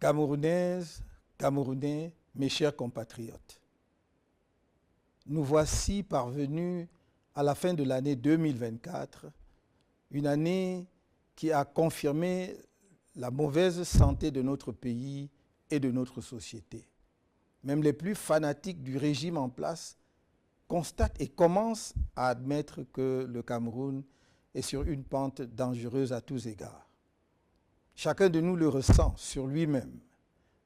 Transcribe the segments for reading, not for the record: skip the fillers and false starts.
Camerounaises, Camerounais, mes chers compatriotes, nous voici parvenus à la fin de l'année 2024, une année qui a confirmé la mauvaise santé de notre pays et de notre société. Même les plus fanatiques du régime en place constatent et commencent à admettre que le Cameroun est sur une pente dangereuse à tous égards. Chacun de nous le ressent sur lui-même,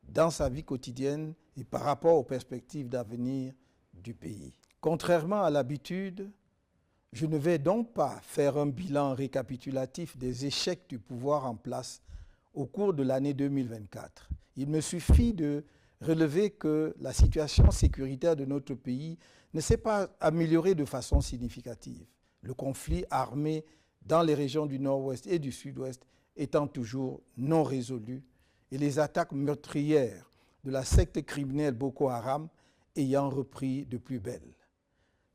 dans sa vie quotidienne et par rapport aux perspectives d'avenir du pays. Contrairement à l'habitude, je ne vais donc pas faire un bilan récapitulatif des échecs du pouvoir en place au cours de l'année 2024. Il me suffit de relever que la situation sécuritaire de notre pays ne s'est pas améliorée de façon significative. Le conflit armé dans les régions du nord-ouest et du sud-ouest étant toujours non résolu et les attaques meurtrières de la secte criminelle Boko Haram ayant repris de plus belle.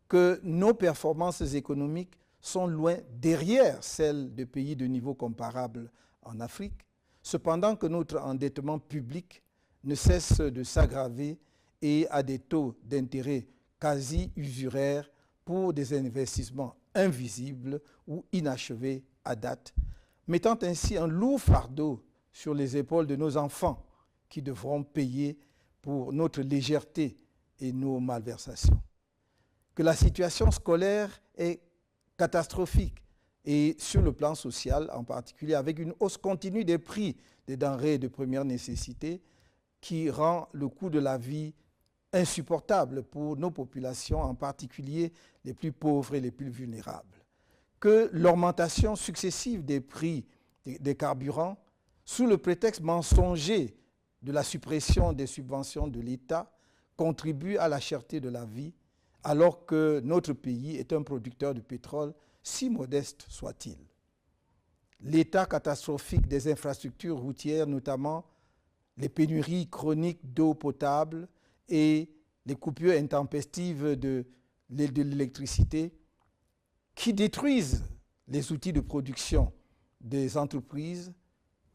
Que nos performances économiques sont loin derrière celles de pays de niveau comparable en Afrique, cependant que notre endettement public ne cesse de s'aggraver et à des taux d'intérêt quasi usuraires pour des investissements invisibles ou inachevés à date, mettant ainsi un lourd fardeau sur les épaules de nos enfants qui devront payer pour notre légèreté et nos malversations. Que la situation scolaire est catastrophique et sur le plan social en particulier, avec une hausse continue des prix des denrées de première nécessité qui rend le coût de la vie insupportable pour nos populations, en particulier les plus pauvres et les plus vulnérables. Que l'augmentation successive des prix des carburants, sous le prétexte mensonger de la suppression des subventions de l'État, contribue à la cherté de la vie, alors que notre pays est un producteur de pétrole, si modeste soit-il. L'état catastrophique des infrastructures routières, notamment les pénuries chroniques d'eau potable et les coupures intempestives de l'électricité, qui détruisent les outils de production des entreprises,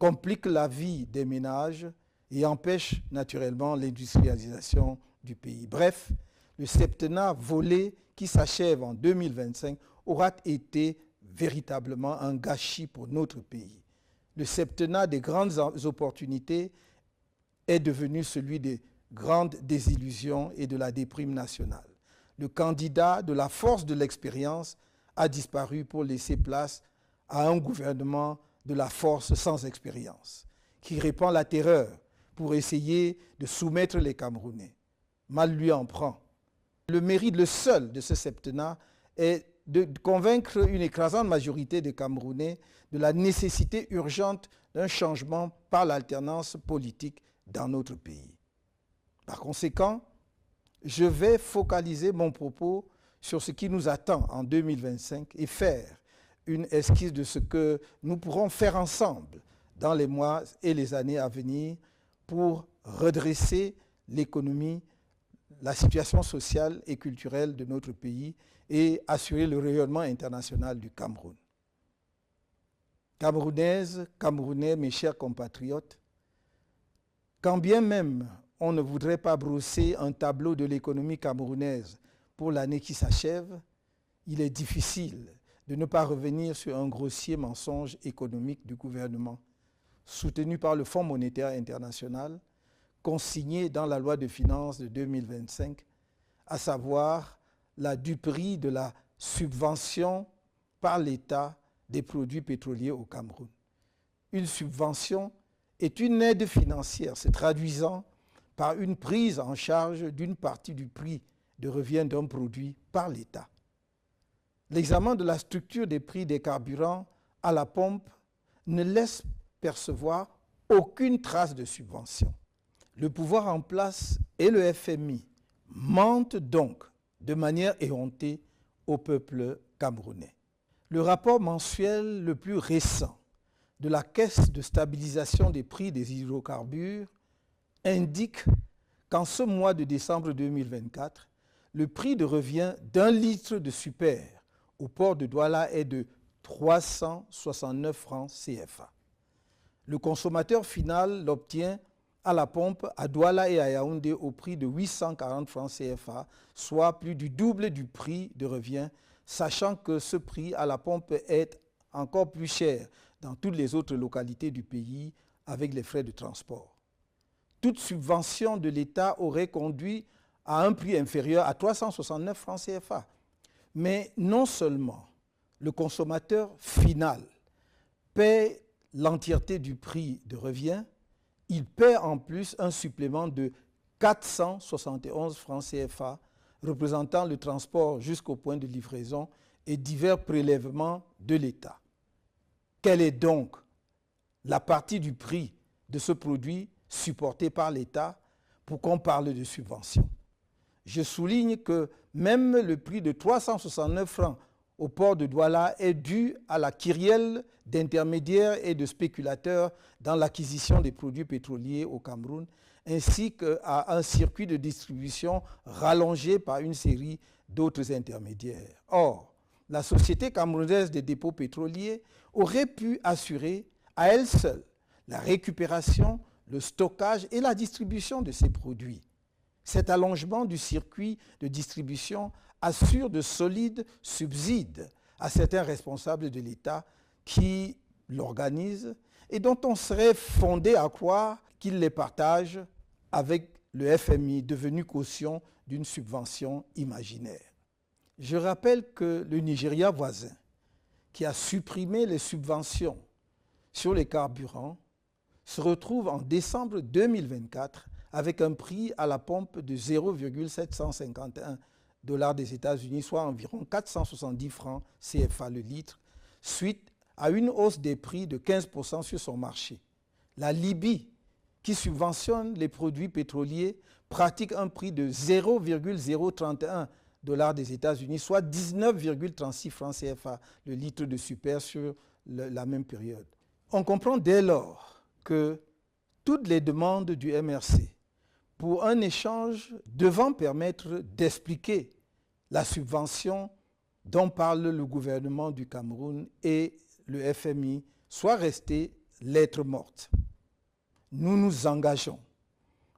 compliquent la vie des ménages et empêchent naturellement l'industrialisation du pays. Bref, le septennat volé qui s'achève en 2025 aura été véritablement un gâchis pour notre pays. Le septennat des grandes opportunités est devenu celui des grandes désillusions et de la déprime nationale. Le candidat de la force de l'expérience a disparu pour laisser place à un gouvernement de la force sans expérience, qui répand la terreur pour essayer de soumettre les Camerounais. Mal lui en prend. Le mérite, le seul de ce septennat, est de convaincre une écrasante majorité des Camerounais de la nécessité urgente d'un changement par l'alternance politique dans notre pays. Par conséquent, je vais focaliser mon propos sur ce qui nous attend en 2025 et faire une esquisse de ce que nous pourrons faire ensemble dans les mois et les années à venir pour redresser l'économie, la situation sociale et culturelle de notre pays et assurer le rayonnement international du Cameroun. Camerounaises, Camerounais, mes chers compatriotes, quand bien même on ne voudrait pas brosser un tableau de l'économie camerounaise pour l'année qui s'achève, il est difficile de ne pas revenir sur un grossier mensonge économique du gouvernement, soutenu par le Fonds monétaire international, consigné dans la loi de finances de 2025, à savoir la duperie de la subvention par l'État des produits pétroliers au Cameroun. Une subvention est une aide financière se traduisant par une prise en charge d'une partie du prix de revient d'un produit par l'État. L'examen de la structure des prix des carburants à la pompe ne laisse percevoir aucune trace de subvention. Le pouvoir en place et le FMI mentent donc de manière éhontée au peuple camerounais. Le rapport mensuel le plus récent de la Caisse de stabilisation des prix des hydrocarbures indique qu'en ce mois de décembre 2024, le prix de revient d'un litre de super au port de Douala est de 369 francs CFA. Le consommateur final l'obtient à la pompe à Douala et à Yaoundé au prix de 840 francs CFA, soit plus du double du prix de revient, sachant que ce prix à la pompe est encore plus cher dans toutes les autres localités du pays avec les frais de transport. Toute subvention de l'État aurait conduit à un prix inférieur à 369 francs CFA. Mais non seulement le consommateur final paie l'entièreté du prix de revient, il paie en plus un supplément de 471 francs CFA, représentant le transport jusqu'au point de livraison et divers prélèvements de l'État. Quelle est donc la partie du prix de ce produit supporté par l'État pour qu'on parle de subvention? Je souligne que même le prix de 369 francs au port de Douala est dû à la kyrielle d'intermédiaires et de spéculateurs dans l'acquisition des produits pétroliers au Cameroun, ainsi qu'à un circuit de distribution rallongé par une série d'autres intermédiaires. Or, la Société camerounaise des dépôts pétroliers aurait pu assurer à elle seule la récupération, le stockage et la distribution de ces produits. Cet allongement du circuit de distribution assure de solides subsides à certains responsables de l'État qui l'organisent et dont on serait fondé à croire qu'ils les partagent avec le FMI, devenu caution d'une subvention imaginaire. Je rappelle que le Nigeria voisin, qui a supprimé les subventions sur les carburants, se retrouve en décembre 2024 avec un prix à la pompe de 0,751 $ des États-Unis, soit environ 470 francs CFA le litre, suite à une hausse des prix de 15% sur son marché. La Libye, qui subventionne les produits pétroliers, pratique un prix de 0,031 $ des États-Unis, soit 19,36 francs CFA le litre de super sur la même période. On comprend dès lors que toutes les demandes du MRC pour un échange devant permettre d'expliquer la subvention dont parle le gouvernement du Cameroun et le FMI soient restées lettres mortes. Nous nous engageons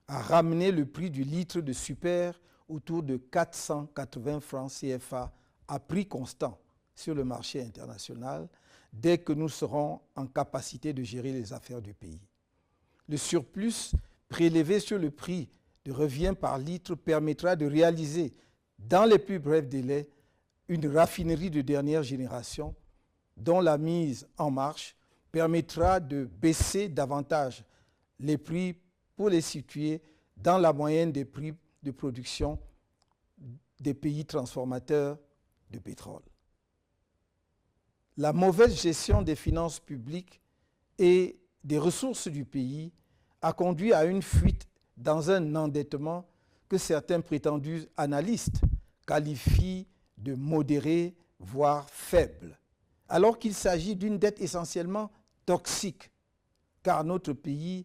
à ramener le prix du litre de super autour de 480 francs CFA à prix constant sur le marché international dès que nous serons en capacité de gérer les affaires du pays. Le surplus prélevé sur le prix de revient par litre permettra de réaliser dans les plus brefs délais une raffinerie de dernière génération dont la mise en marche permettra de baisser davantage les prix pour les situer dans la moyenne des prix de production des pays transformateurs de pétrole. La mauvaise gestion des finances publiques et des ressources du pays a conduit à une fuite dans un endettement que certains prétendus analystes qualifient de modéré, voire faible, alors qu'il s'agit d'une dette essentiellement toxique, car notre pays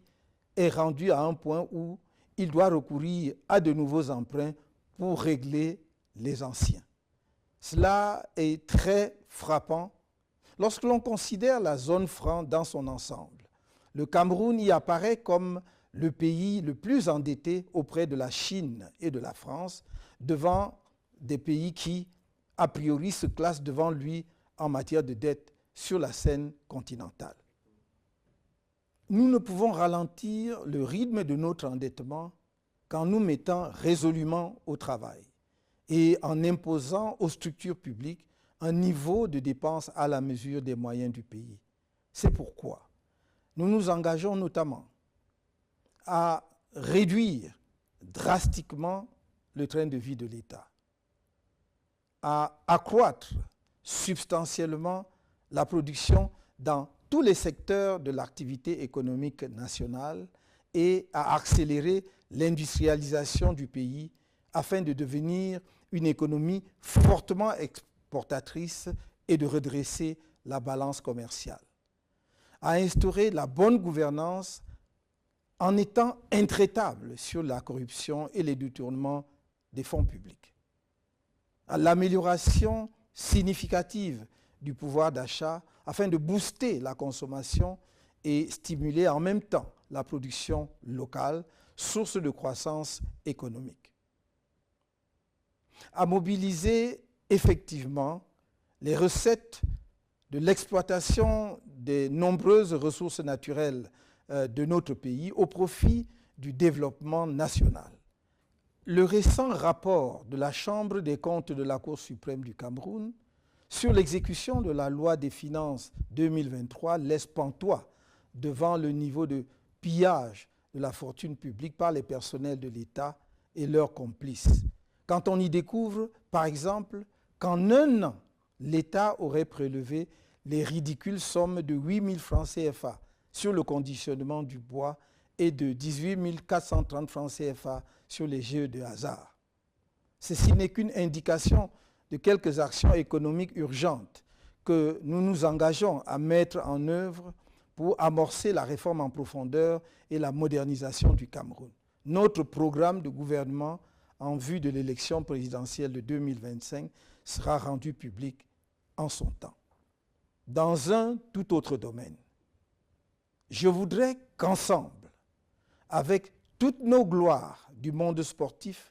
est rendu à un point où il doit recourir à de nouveaux emprunts pour régler les anciens. Cela est très frappant lorsque l'on considère la zone franc dans son ensemble. Le Cameroun y apparaît comme le pays le plus endetté auprès de la Chine et de la France, devant des pays qui, a priori, se classent devant lui en matière de dette sur la scène continentale. Nous ne pouvons ralentir le rythme de notre endettement qu'en nous mettant résolument au travail et en imposant aux structures publiques un niveau de dépenses à la mesure des moyens du pays. C'est pourquoi nous nous engageons notamment à réduire drastiquement le train de vie de l'État, à accroître substantiellement la production dans tous les secteurs de l'activité économique nationale et à accélérer l'industrialisation du pays afin de devenir une économie fortement exportatrice et de redresser la balance commerciale, à instaurer la bonne gouvernance en étant intraitable sur la corruption et les détournements des fonds publics, à l'amélioration significative du pouvoir d'achat afin de booster la consommation et stimuler en même temps la production locale, source de croissance économique. À mobiliser effectivement les recettes de l'exploitation des nombreuses ressources naturelles de notre pays au profit du développement national. Le récent rapport de la Chambre des comptes de la Cour suprême du Cameroun sur l'exécution de la loi des finances 2023 laisse pantois devant le niveau de pillage de la fortune publique par les personnels de l'État et leurs complices. Quand on y découvre, par exemple, qu'en un an, l'État aurait prélevé les ridicules sommes de 8 000 francs CFA sur le conditionnement du bois et de 18 430 francs CFA sur les jeux de hasard. Ceci n'est qu'une indication de quelques actions économiques urgentes que nous nous engageons à mettre en œuvre pour amorcer la réforme en profondeur et la modernisation du Cameroun. Notre programme de gouvernement en vue de l'élection présidentielle de 2025 sera rendu public en son temps. Dans un tout autre domaine, je voudrais qu'ensemble, avec toutes nos gloires du monde sportif,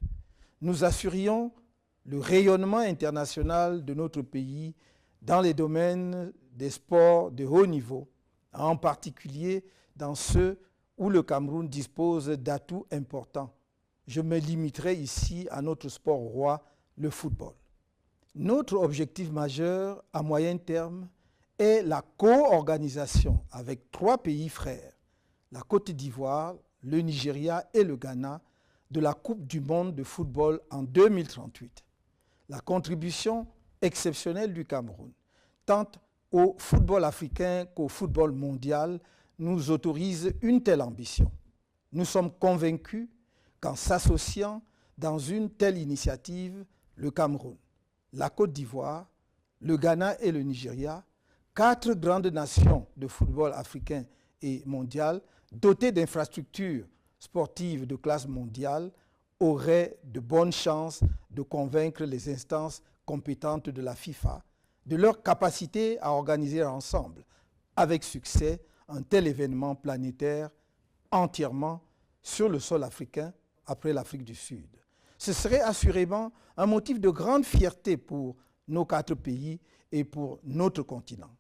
nous assurions le rayonnement international de notre pays dans les domaines des sports de haut niveau, en particulier dans ceux où le Cameroun dispose d'atouts importants. Je me limiterai ici à notre sport roi, le football. Notre objectif majeur à moyen terme est la co-organisation avec 3 pays frères, la Côte d'Ivoire, le Nigeria et le Ghana, de la Coupe du monde de football en 2038. La contribution exceptionnelle du Cameroun, tant au football africain qu'au football mondial, nous autorise une telle ambition. Nous sommes convaincus qu'en s'associant dans une telle initiative, le Cameroun, la Côte d'Ivoire, le Ghana et le Nigeria, 4 grandes nations de football africain et mondial, dotées d'infrastructures sportives de classe mondiale, auraient de bonnes chances de convaincre les instances compétentes de la FIFA de leur capacité à organiser ensemble, avec succès, un tel événement planétaire entièrement sur le sol africain après l'Afrique du Sud. Ce serait assurément un motif de grande fierté pour nos 4 pays et pour notre continent.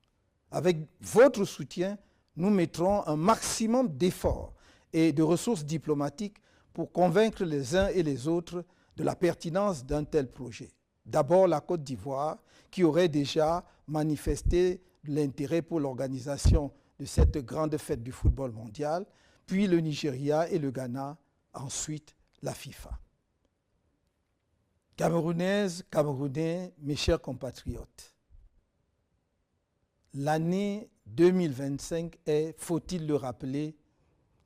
Avec votre soutien, nous mettrons un maximum d'efforts et de ressources diplomatiques pour convaincre les uns et les autres de la pertinence d'un tel projet. D'abord la Côte d'Ivoire, qui aurait déjà manifesté l'intérêt pour l'organisation de cette grande fête du football mondial, puis le Nigeria et le Ghana, ensuite la FIFA. Camerounaises, Camerounais, mes chers compatriotes, l'année 2025 est, faut-il le rappeler,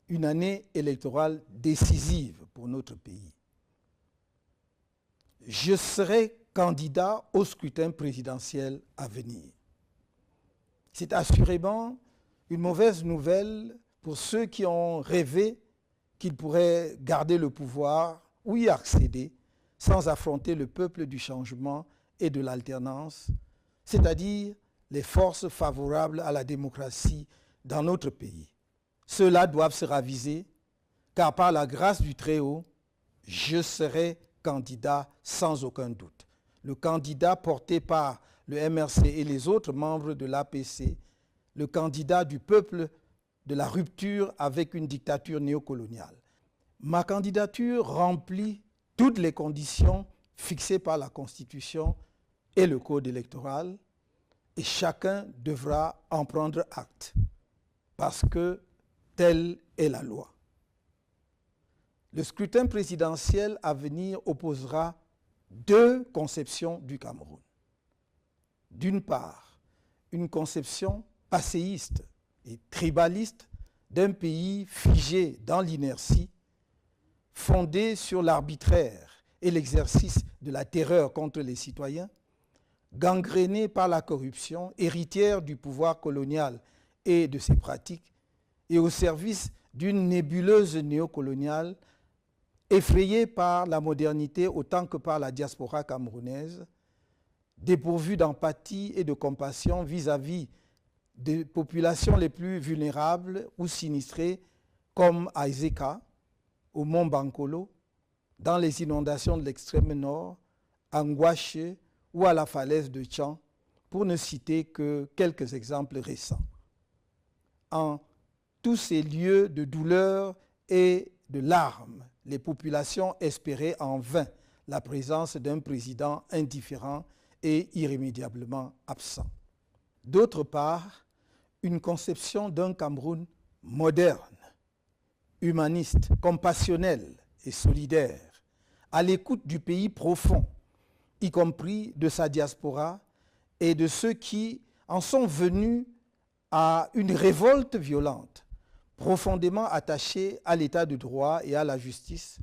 une année électorale décisive pour notre pays. Je serai candidat au scrutin présidentiel à venir. C'est assurément une mauvaise nouvelle pour ceux qui ont rêvé qu'ils pourraient garder le pouvoir ou y accéder sans affronter le peuple du changement et de l'alternance, c'est-à-dire les forces favorables à la démocratie dans notre pays. Ceux-là doivent se raviser, car par la grâce du Très-Haut, je serai candidat sans aucun doute. Le candidat porté par le MRC et les autres membres de l'APC, le candidat du peuple de la rupture avec une dictature néocoloniale. Ma candidature remplit toutes les conditions fixées par la Constitution et le Code électoral, et chacun devra en prendre acte, parce que telle est la loi. Le scrutin présidentiel à venir opposera 2 conceptions du Cameroun. D'une part, une conception passéiste et tribaliste d'un pays figé dans l'inertie, fondé sur l'arbitraire et l'exercice de la terreur contre les citoyens, gangréné par la corruption, héritière du pouvoir colonial et de ses pratiques, et au service d'une nébuleuse néocoloniale effrayée par la modernité autant que par la diaspora camerounaise, dépourvue d'empathie et de compassion vis-à-vis des populations les plus vulnérables ou sinistrées comme à Izeka, au mont Bankolo, dans les inondations de l'extrême nord, à Ngouaché ou à la falaise de Tchan, pour ne citer que quelques exemples récents. En tous ces lieux de douleur et de larmes, les populations espéraient en vain la présence d'un président indifférent et irrémédiablement absent. D'autre part, une conception d'un Cameroun moderne, humaniste, compassionnel et solidaire, à l'écoute du pays profond, y compris de sa diaspora et de ceux qui en sont venus à une révolte violente, profondément attachée à l'état de droit et à la justice,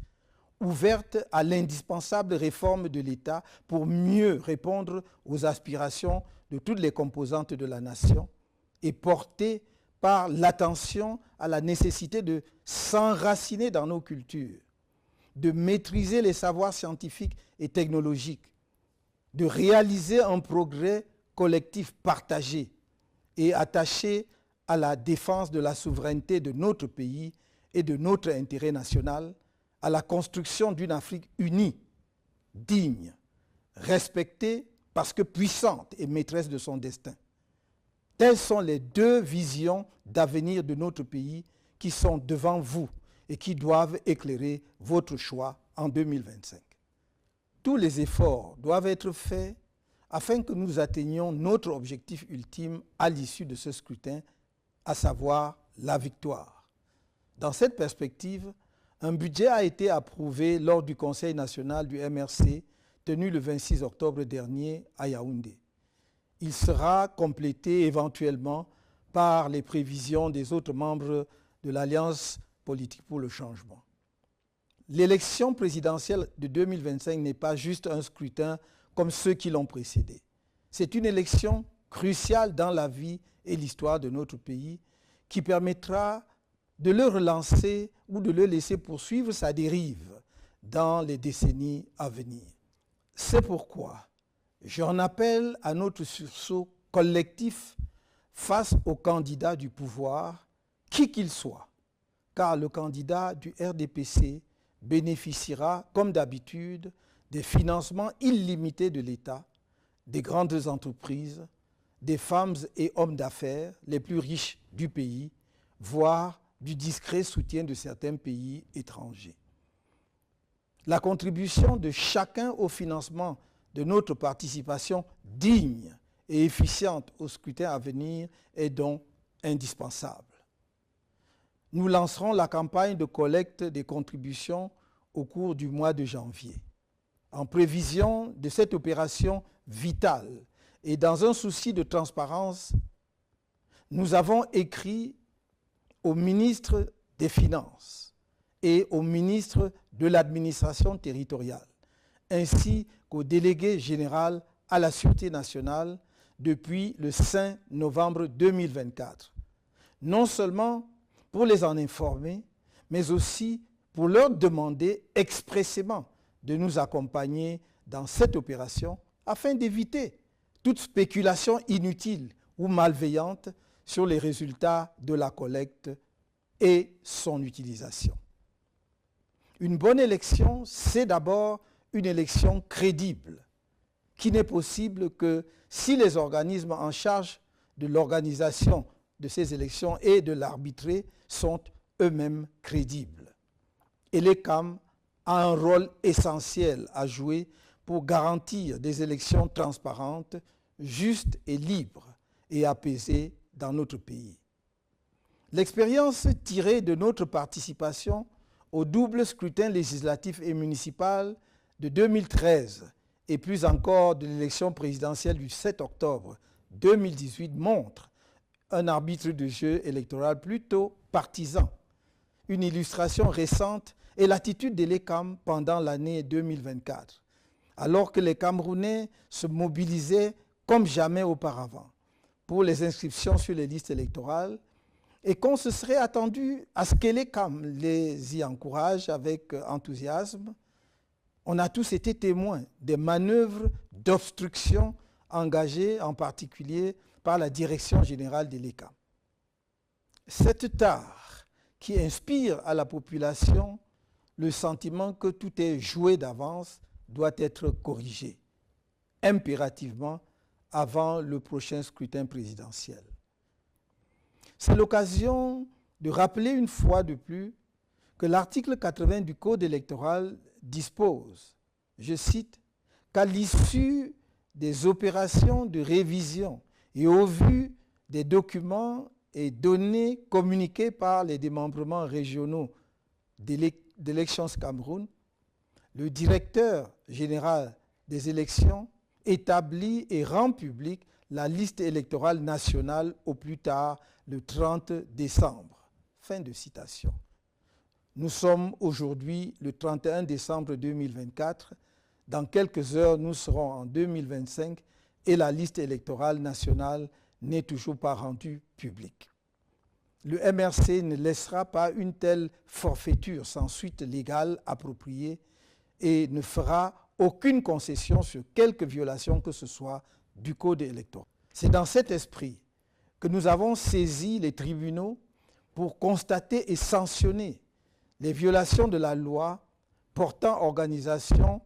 ouverte à l'indispensable réforme de l'État pour mieux répondre aux aspirations de toutes les composantes de la nation et portée par l'attention à la nécessité de s'enraciner dans nos cultures, de maîtriser les savoirs scientifiques et technologiques, de réaliser un progrès collectif partagé et attaché à la défense de la souveraineté de notre pays et de notre intérêt national, à la construction d'une Afrique unie, digne, respectée parce que puissante et maîtresse de son destin. Telles sont les deux visions d'avenir de notre pays qui sont devant vous et qui doivent éclairer votre choix en 2025. Tous les efforts doivent être faits afin que nous atteignions notre objectif ultime à l'issue de ce scrutin, à savoir la victoire. Dans cette perspective, un budget a été approuvé lors du Conseil national du MRC tenu le 26 octobre dernier à Yaoundé. Il sera complété éventuellement par les prévisions des autres membres de l'Alliance politique pour le changement. L'élection présidentielle de 2025 n'est pas juste un scrutin comme ceux qui l'ont précédé. C'est une élection cruciale dans la vie et l'histoire de notre pays qui permettra de le relancer ou de le laisser poursuivre sa dérive dans les décennies à venir. C'est pourquoi j'en appelle à notre sursaut collectif face au candidat du pouvoir, qui qu'il soit, car le candidat du RDPC bénéficiera, comme d'habitude, des financements illimités de l'État, des grandes entreprises, des femmes et hommes d'affaires les plus riches du pays, voire du discret soutien de certains pays étrangers. La contribution de chacun au financement de notre participation digne et efficiente au scrutin à venir est donc indispensable. Nous lancerons la campagne de collecte des contributions au cours du mois de janvier. En prévision de cette opération vitale et dans un souci de transparence, nous avons écrit au ministre des Finances et au ministre de l'Administration territoriale, ainsi qu'au délégué général à la Sûreté nationale depuis le 5 novembre 2024. Non seulement pour les en informer, mais aussi pour leur demander expressément de nous accompagner dans cette opération afin d'éviter toute spéculation inutile ou malveillante sur les résultats de la collecte et son utilisation. Une bonne élection, c'est d'abord une élection crédible, qui n'est possible que si les organismes en charge de l'organisation de ces élections et de l'arbitrer sont eux-mêmes crédibles. Et l'ECAM a un rôle essentiel à jouer pour garantir des élections transparentes, justes et libres et apaisées dans notre pays. L'expérience tirée de notre participation au double scrutin législatif et municipal de 2013 et plus encore de l'élection présidentielle du 7 octobre 2018 montre un arbitre de jeu électoral plutôt partisan. Une illustration récente est l'attitude de l'ECAM pendant l'année 2024, alors que les Camerounais se mobilisaient comme jamais auparavant pour les inscriptions sur les listes électorales et qu'on se serait attendu à ce que l'ECAM les y encourage avec enthousiasme. On a tous été témoins des manœuvres d'obstruction engagées en particulier par la Direction générale de l'ECAM. Cette tare qui inspire à la population le sentiment que tout est joué d'avance doit être corrigée impérativement avant le prochain scrutin présidentiel. C'est l'occasion de rappeler une fois de plus que l'article 80 du Code électoral dispose, je cite, qu'à l'issue des opérations de révision et au vu des documents et données communiquées par les démembrements régionaux d'Elections Cameroun, le directeur général des élections établit et rend publique la liste électorale nationale au plus tard le 30 décembre. Fin de citation. Nous sommes aujourd'hui le 31 décembre 2024. Dans quelques heures, nous serons en 2025 et la liste électorale nationale n'est toujours pas rendue publique. Le MRC ne laissera pas une telle forfaiture sans suite légale appropriée et ne fera aucune concession sur quelque violation que ce soit du Code électoral. C'est dans cet esprit que nous avons saisi les tribunaux pour constater et sanctionner les violations de la loi portant organisation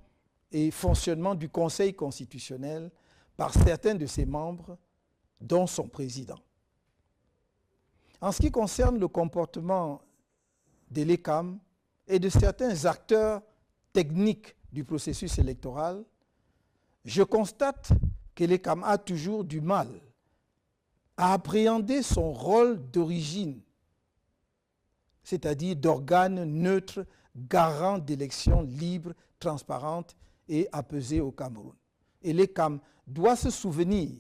et fonctionnement du Conseil constitutionnel par certains de ses membres, dont son président. En ce qui concerne le comportement de l'ECAM et de certains acteurs techniques du processus électoral, je constate que l'ECAM a toujours du mal à appréhender son rôle d'origine, c'est-à-dire d'organe neutre, garant d'élections libres, transparentes et apaisées au Cameroun. Et l'ECAM doit se souvenir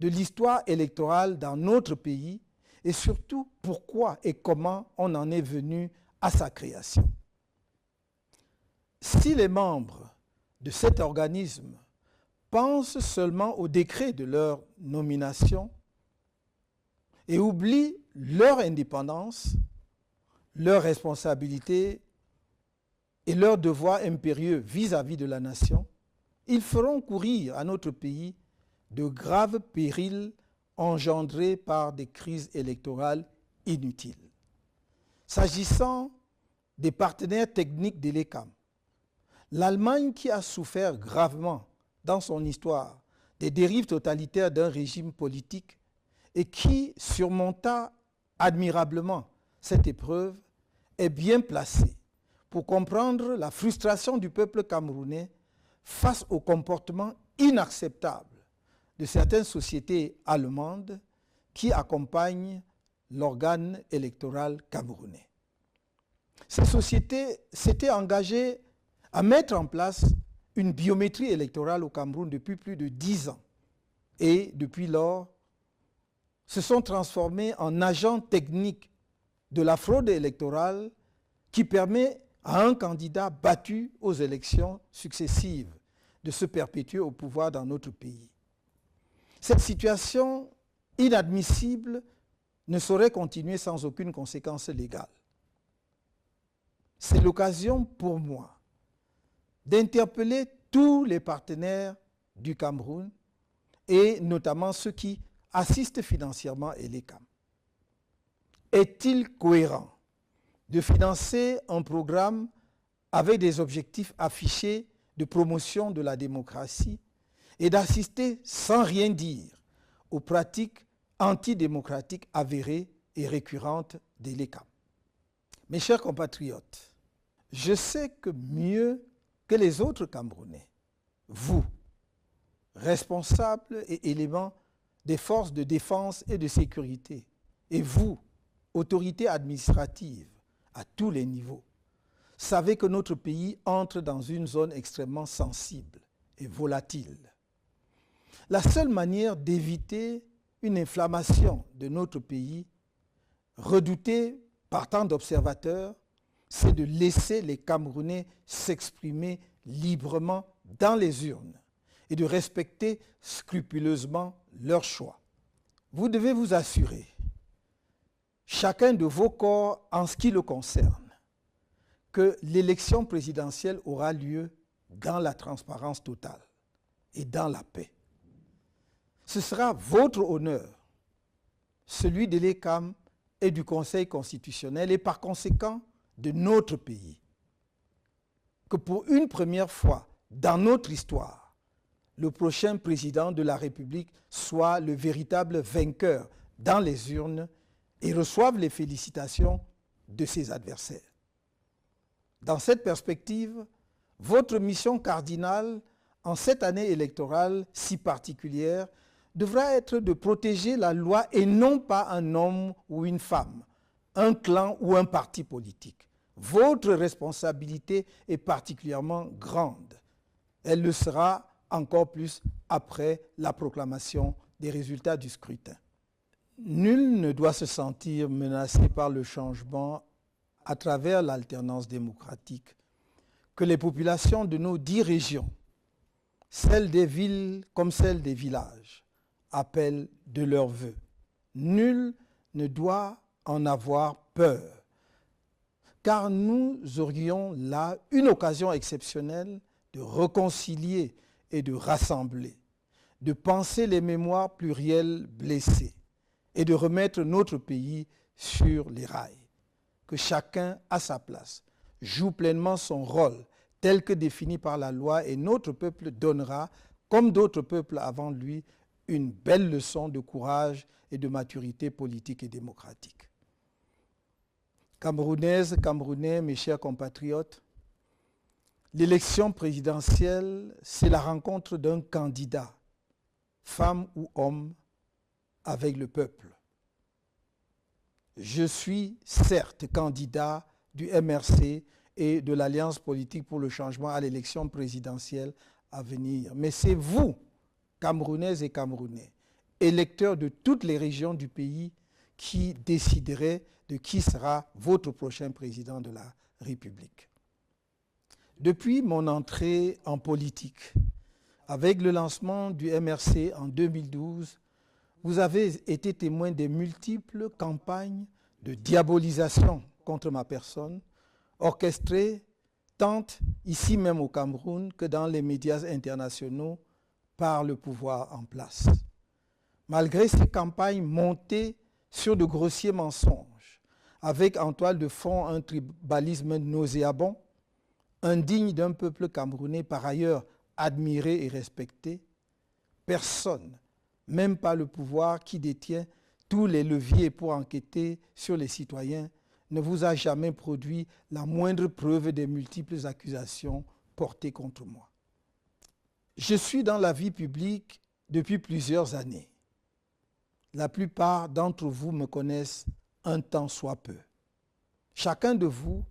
de l'histoire électorale dans notre pays et surtout pourquoi et comment on en est venu à sa création. Si les membres de cet organisme pensent seulement au décret de leur nomination et oublient leur indépendance, leur responsabilité et leur devoir impérieux vis-à-vis de la nation, ils feront courir à notre pays de graves périls engendrés par des crises électorales inutiles. S'agissant des partenaires techniques de l'ECAM, l'Allemagne, qui a souffert gravement dans son histoire des dérives totalitaires d'un régime politique et qui surmonta admirablement cette épreuve, est bien placée pour comprendre la frustration du peuple camerounais face au comportement inacceptable de certaines sociétés allemandes qui accompagnent l'organe électoral camerounais. Ces sociétés s'étaient engagées à mettre en place une biométrie électorale au Cameroun depuis plus de 10 ans et depuis lors se sont transformées en agents techniques de la fraude électorale qui permet à un candidat battu aux élections successives de se perpétuer au pouvoir dans notre pays. Cette situation inadmissible ne saurait continuer sans aucune conséquence légale. C'est l'occasion pour moi d'interpeller tous les partenaires du Cameroun et notamment ceux qui assistent financièrement à l'ECAM. Est-il cohérent de financer un programme avec des objectifs affichés de promotion de la démocratie et d'assister sans rien dire aux pratiques antidémocratiques avérées et récurrentes de l'ECAM? Mes chers compatriotes, je sais que mieux que les autres Camerounais, vous, responsables et éléments des forces de défense et de sécurité, et vous, autorités administratives à tous les niveaux, savez que notre pays entre dans une zone extrêmement sensible et volatile. La seule manière d'éviter une inflammation de notre pays, redoutée par tant d'observateurs, c'est de laisser les Camerounais s'exprimer librement dans les urnes et de respecter scrupuleusement leur choix. Vous devez vous assurer, chacun de vos corps en ce qui le concerne, que l'élection présidentielle aura lieu dans la transparence totale et dans la paix. Ce sera votre honneur, celui de l'ECAM et du Conseil constitutionnel et par conséquent de notre pays, que pour une première fois dans notre histoire, le prochain président de la République soit le véritable vainqueur dans les urnes et reçoive les félicitations de ses adversaires. Dans cette perspective, votre mission cardinale en cette année électorale si particulière devra être de protéger la loi et non pas un homme ou une femme, un clan ou un parti politique. Votre responsabilité est particulièrement grande. Elle le sera encore plus après la proclamation des résultats du scrutin. Nul ne doit se sentir menacé par le changement à travers l'alternance démocratique que les populations de nos 10 régions, celles des villes comme celles des villages, appellent de leurs vœux. Nul ne doit en avoir peur, car nous aurions là une occasion exceptionnelle de réconcilier et de rassembler, de penser les mémoires plurielles blessées et de remettre notre pays sur les rails. Que chacun à sa place joue pleinement son rôle tel que défini par la loi et notre peuple donnera, comme d'autres peuples avant lui, une belle leçon de courage et de maturité politique et démocratique. Camerounaises, Camerounais, mes chers compatriotes, l'élection présidentielle, c'est la rencontre d'un candidat, femme ou homme, avec le peuple. Je suis certes candidat du MRC et de l'Alliance politique pour le changement à l'élection présidentielle à venir. Mais c'est vous, Camerounaises et Camerounais, électeurs de toutes les régions du pays, qui déciderez de qui sera votre prochain président de la République. Depuis mon entrée en politique, avec le lancement du MRC en 2012, vous avez été témoin des multiples campagnes de diabolisation contre ma personne, orchestrées tant ici même au Cameroun que dans les médias internationaux par le pouvoir en place. Malgré ces campagnes montées sur de grossiers mensonges, avec en toile de fond un tribalisme nauséabond, indigne d'un peuple camerounais par ailleurs admiré et respecté, personne, même pas le pouvoir qui détient tous les leviers pour enquêter sur les citoyens, ne vous a jamais produit la moindre preuve des multiples accusations portées contre moi. Je suis dans la vie publique depuis plusieurs années. La plupart d'entre vous me connaissent un temps soit peu. Chacun de vous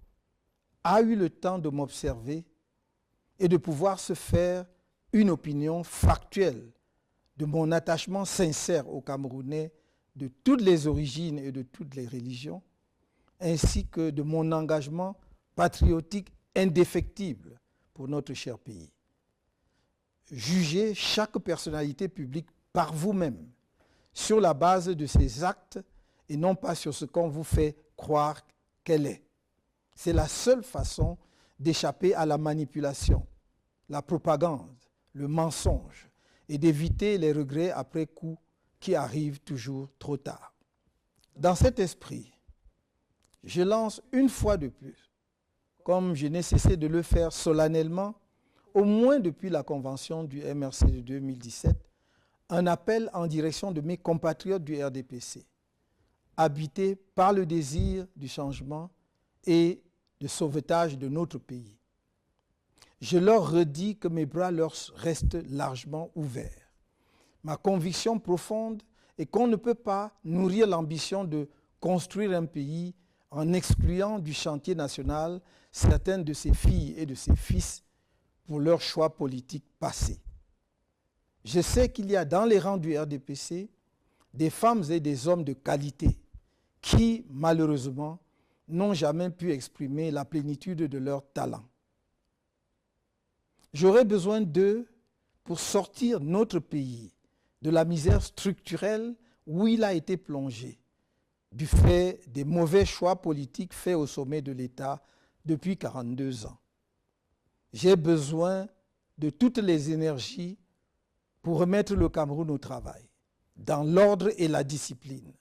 a eu le temps de m'observer et de pouvoir se faire une opinion factuelle de mon attachement sincère aux Camerounais de toutes les origines et de toutes les religions, ainsi que de mon engagement patriotique indéfectible pour notre cher pays. Jugez chaque personnalité publique par vous-même sur la base de ses actes et non pas sur ce qu'on vous fait croire qu'elle est. C'est la seule façon d'échapper à la manipulation, la propagande, le mensonge et d'éviter les regrets après coup qui arrivent toujours trop tard. Dans cet esprit, je lance une fois de plus, comme je n'ai cessé de le faire solennellement, au moins depuis la convention du MRC de 2017, un appel en direction de mes compatriotes du RDPC, habités par le désir du changement et de sauvetage de notre pays. Je leur redis que mes bras leur restent largement ouverts. Ma conviction profonde est qu'on ne peut pas nourrir l'ambition de construire un pays en excluant du chantier national certaines de ses filles et de ses fils pour leurs choix politiques passés. Je sais qu'il y a dans les rangs du RDPC des femmes et des hommes de qualité qui, malheureusement, n'ont jamais pu exprimer la plénitude de leurs talents. J'aurais besoin d'eux pour sortir notre pays de la misère structurelle où il a été plongé, du fait des mauvais choix politiques faits au sommet de l'État depuis 42 ans. J'ai besoin de toutes les énergies pour remettre le Cameroun au travail, dans l'ordre et la discipline,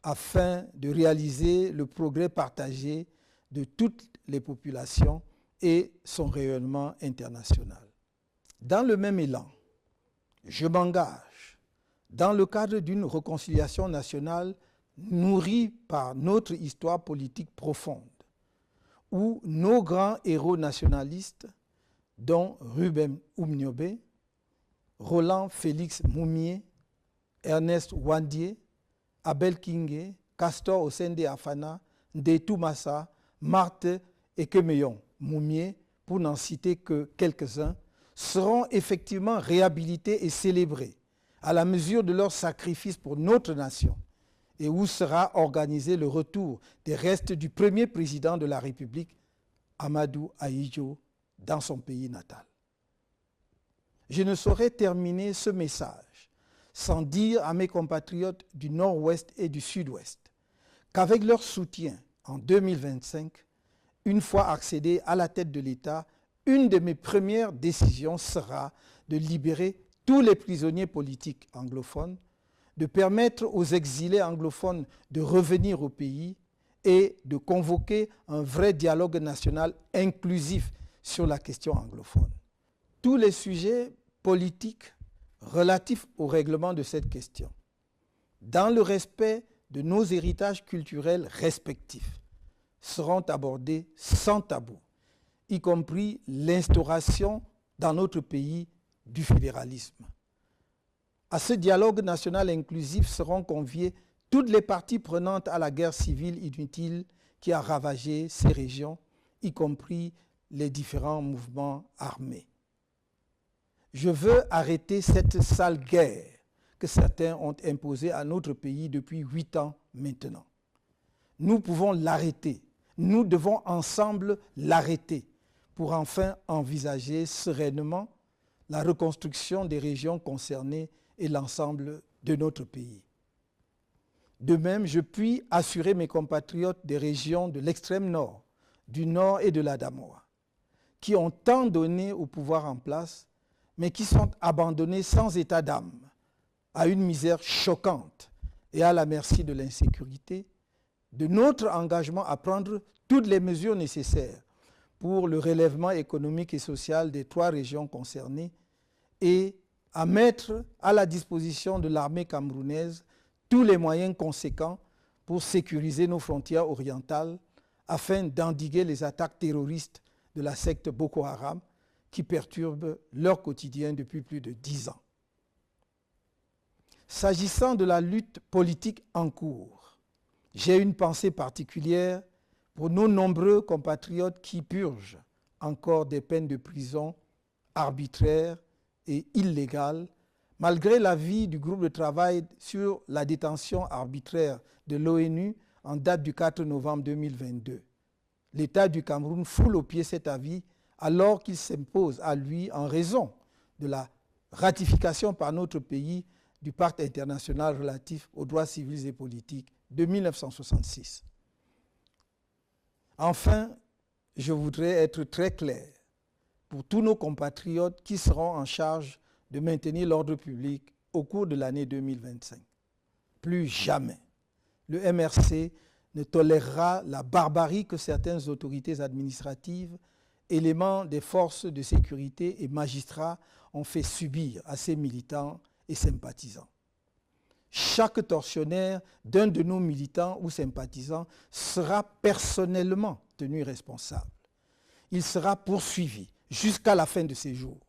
afin de réaliser le progrès partagé de toutes les populations et son rayonnement international. Dans le même élan, je m'engage dans le cadre d'une réconciliation nationale nourrie par notre histoire politique profonde, où nos grands héros nationalistes, dont Ruben Oumniobé, Roland Félix Moumié, Ernest Ouandié, Abel Kingé, Castor Osende Afana, Ndetou Massa, Marthe Ekemeyon Moumié, pour n'en citer que quelques-uns, seront effectivement réhabilités et célébrés à la mesure de leur sacrifice pour notre nation, et où sera organisé le retour des restes du premier président de la République, Amadou Ahidjo, dans son pays natal. Je ne saurais terminer ce message sans dire à mes compatriotes du Nord-Ouest et du Sud-Ouest qu'avec leur soutien en 2025, une fois accédé à la tête de l'État, une de mes premières décisions sera de libérer tous les prisonniers politiques anglophones, de permettre aux exilés anglophones de revenir au pays et de convoquer un vrai dialogue national inclusif sur la question anglophone. Tous les sujets politiques relatifs au règlement de cette question, dans le respect de nos héritages culturels respectifs, seront abordés sans tabou, y compris l'instauration dans notre pays du fédéralisme. À ce dialogue national inclusif seront conviées toutes les parties prenantes à la guerre civile inutile qui a ravagé ces régions, y compris les différents mouvements armés. Je veux arrêter cette sale guerre que certains ont imposée à notre pays depuis 8 ans maintenant. Nous pouvons l'arrêter. Nous devons ensemble l'arrêter pour enfin envisager sereinement la reconstruction des régions concernées et l'ensemble de notre pays. De même, je puis assurer mes compatriotes des régions de l'extrême nord, du nord et de l'Adamawa, qui ont tant donné au pouvoir en place, mais qui sont abandonnés sans état d'âme, à une misère choquante et à la merci de l'insécurité, de notre engagement à prendre toutes les mesures nécessaires pour le relèvement économique et social des 3 régions concernées et à mettre à la disposition de l'armée camerounaise tous les moyens conséquents pour sécuriser nos frontières orientales afin d'endiguer les attaques terroristes de la secte Boko Haram qui perturbent leur quotidien depuis plus de 10 ans. S'agissant de la lutte politique en cours, j'ai une pensée particulière pour nos nombreux compatriotes qui purgent encore des peines de prison arbitraires et illégales, malgré l'avis du groupe de travail sur la détention arbitraire de l'ONU en date du 4 novembre 2022. L'État du Cameroun foule au pied cet avis alors qu'il s'impose à lui en raison de la ratification par notre pays du Pacte international relatif aux droits civils et politiques de 1966. Enfin, je voudrais être très clair pour tous nos compatriotes qui seront en charge de maintenir l'ordre public au cours de l'année 2025. Plus jamais, le MRC ne tolérera la barbarie que certaines autorités administratives, éléments des forces de sécurité et magistrats ont fait subir à ses militants et sympathisants. Chaque tortionnaire d'un de nos militants ou sympathisants sera personnellement tenu responsable. Il sera poursuivi jusqu'à la fin de ses jours.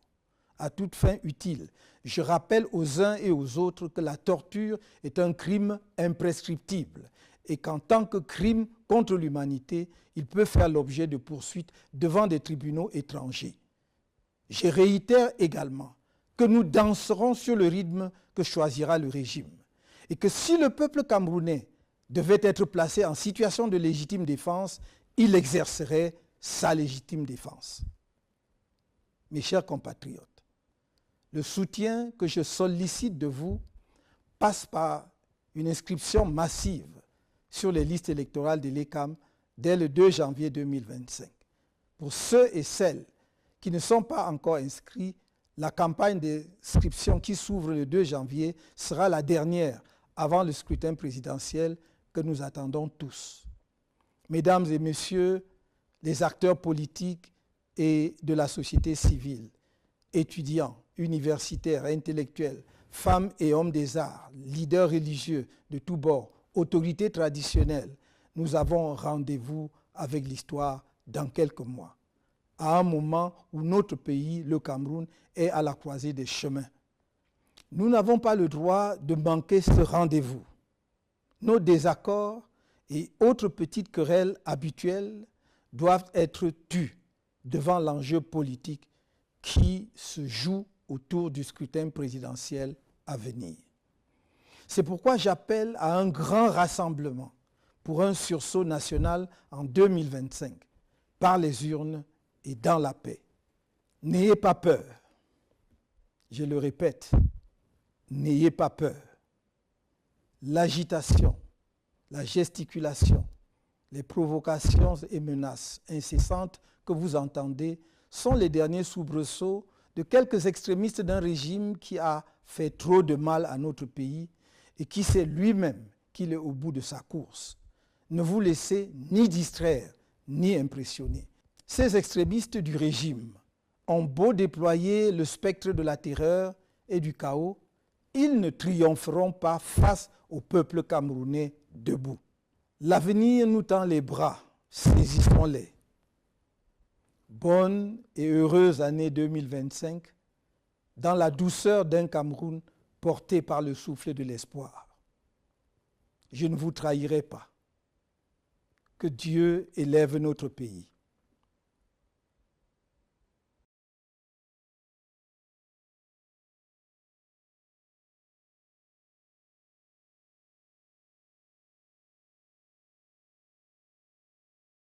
À toute fin utile, je rappelle aux uns et aux autres que la torture est un crime imprescriptible et qu'en tant que crime contre l'humanité, il peut faire l'objet de poursuites devant des tribunaux étrangers. Je réitère également que nous danserons sur le rythme que choisira le régime et que si le peuple camerounais devait être placé en situation de légitime défense, il exercerait sa légitime défense. Mes chers compatriotes, le soutien que je sollicite de vous passe par une inscription massive sur les listes électorales de l'ECAM dès le 2 janvier 2025. Pour ceux et celles qui ne sont pas encore inscrits, La campagne d'inscription qui s'ouvre le 2 janvier sera la dernière avant le scrutin présidentiel que nous attendons tous. Mesdames et messieurs, les acteurs politiques et de la société civile, étudiants, universitaires, intellectuels, femmes et hommes des arts, leaders religieux de tous bords, autorités traditionnelles, nous avons rendez-vous avec l'histoire dans quelques mois, à un moment où notre pays, le Cameroun, est à la croisée des chemins. Nous n'avons pas le droit de manquer ce rendez-vous. Nos désaccords et autres petites querelles habituelles doivent être tus devant l'enjeu politique qui se joue autour du scrutin présidentiel à venir. C'est pourquoi j'appelle à un grand rassemblement pour un sursaut national en 2025, par les urnes et dans la paix. N'ayez pas peur. Je le répète, n'ayez pas peur. L'agitation, la gesticulation, les provocations et menaces incessantes que vous entendez sont les derniers soubresauts de quelques extrémistes d'un régime qui a fait trop de mal à notre pays et qui sait lui-même qu'il est au bout de sa course. Ne vous laissez ni distraire, ni impressionner. Ces extrémistes du régime ont beau déployer le spectre de la terreur et du chaos, ils ne triompheront pas face au peuple camerounais debout. L'avenir nous tend les bras, saisissons-les. Bonne et heureuse année 2025, dans la douceur d'un Cameroun porté par le souffle de l'espoir. Je ne vous trahirai pas. Que Dieu élève notre pays.